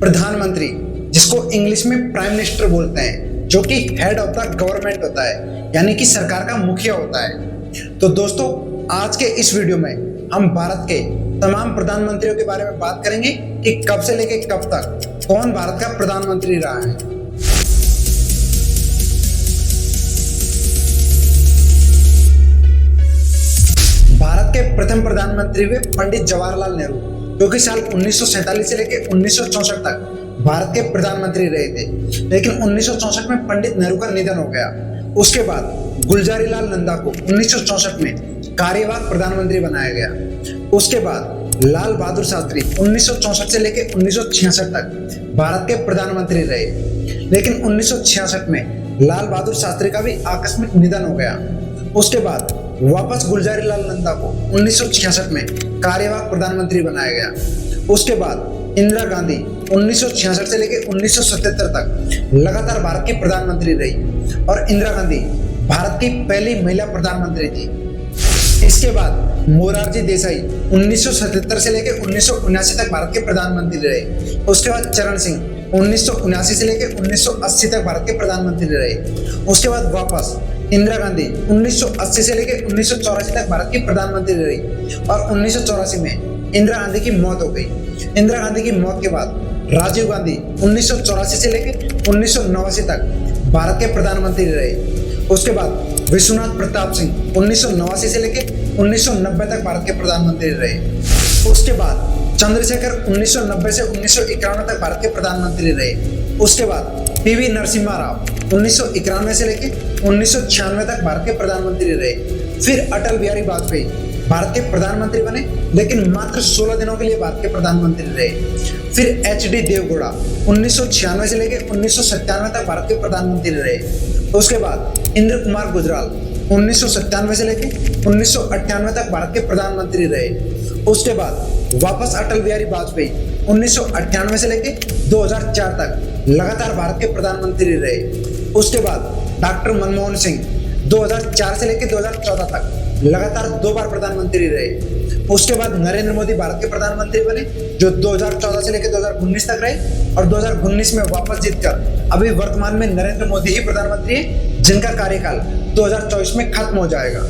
प्रधानमंत्री, जिसको इंग्लिश में प्राइम मिनिस्टर बोलते हैं, जो कि हेड ऑफ द गवर्नमेंट होता है, यानी कि सरकार का मुखिया होता है। तो दोस्तों, आज के इस वीडियो में हम भारत के तमाम प्रधानमंत्रियों के बारे में बात करेंगे कि कब से लेकर कब तक कौन भारत का प्रधानमंत्री रहा है। भारत के प्रथम प्रधानमंत्री हुए पंडित जवाहरलाल नेहरू, जो कि साल 1947 से लेकर 1964 तक भारत के प्रधानमंत्री रहे थे, लेकिन 1964 में पंडित नेहरू का निधन हो गया। उसके बाद गुलजारीलाल नंदा को 1964 में कार्यवाहक प्रधानमंत्री बनाया गया। उसके बाद लाल बहादुर शास्त्री 1964 से लेकर 1966 तक भारत के प्रधानमंत्री रहे, लेकिन 1966 में लाल बहादुर शास्त्री का भी आकस्मिक निधन हो गया। उसके बाद वापस गुलजारीलाल नंदा को 1966 में कार्यवाहक प्रधानमंत्री बनाया गया। उसके बाद इंदिरा गांधी 1966 से लेकर 1977 तक लगातार भारत की प्रधानमंत्री रही और इंदिरा गांधी भारत की पहली महिला प्रधानमंत्री थी। इसके बाद मोरारजी देसाई 1977 से लेकर 1979 तक भारत के प्रधानमंत्री रहे। उसके बाद चरण सिंह 1979 से लेकर 1980 तक भारत के प्रधानमंत्री रहे। उसके बाद वापस इंदिरा गांधी 1980 से लेकर 1984 तक भारत की प्रधानमंत्री रही और 1984 में इंदिरा गांधी की मौत हो गई। इंदिरा गांधी की मौत के बाद राजीव गांधी 1984 से लेकर 1989 तक भारत के प्रधानमंत्री रहे। उसके बाद विश्वनाथ प्रताप सिंह 1989 से लेकर 1990 तक भारत के प्रधानमंत्री रहे। उसके बाद चंद्रशेखर 1990 से 1991 तक भारत के प्रधानमंत्री रहे। उसके बाद पीवी नरसिम्हा राव 1991 से लेकर 1996 तक भारत के प्रधानमंत्री रहे। फिर अटल बिहारी वाजपेयी भारत के प्रधानमंत्री बने, लेकिन मात्र 16 दिनों के लिए भारत के प्रधानमंत्री रहे। फिर एच.डी. देवगौड़ा 1996 से लेकर 1997 तक भारत के प्रधानमंत्री रहे। उसके बाद इंद्र कुमार गुजराल 1997 से लेकर 1998 तक भारत के प्रधानमंत्री रहे। उसके बाद वापस अटल बिहारी वाजपेयी 1998 से लेकर 2004 तक लगातार भारत के प्रधानमंत्री रहे। उसके बाद डॉक्टर मनमोहन सिंह 2004 से लेकर 2014 तक लगातार 2 बार प्रधानमंत्री रहे। उसके बाद नरेंद्र मोदी भारत के प्रधानमंत्री बने, जो 2014 से लेकर 2019 तक रहे और 2019 में वापस जीतकर अभी वर्तमान में नरेंद्र मोदी ही प्रधानमंत्री है, जिनका कार्यकाल 2024 में खत्म हो जाएगा।